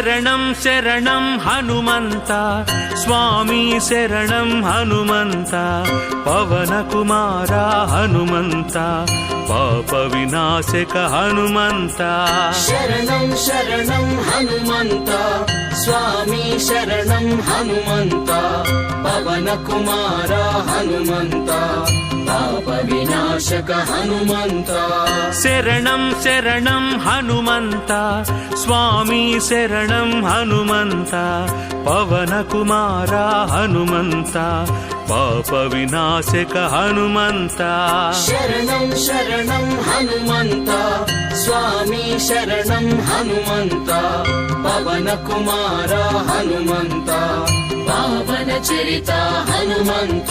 శరణం శరణం హనుమంత స్వామి శరణం హనుమంత పవన కుమార హనుమంత పాప వినాశక హనుమంత శరణం శరణం హనుమంత స్వామి శరణం హనుమంత పవన కుమార హనుమంత పాప వినాశక హనుమంత శరణం శరణం హనుమంత స్వామి శరణం హనుమంత పవన కుమార హనుమంత పాప వినాశక హనుమంత శరణం శరణం హనుమంత స్వామి శరణం హనుమంత పవన కుమార హనుమంత పావన చరిత హనుమంత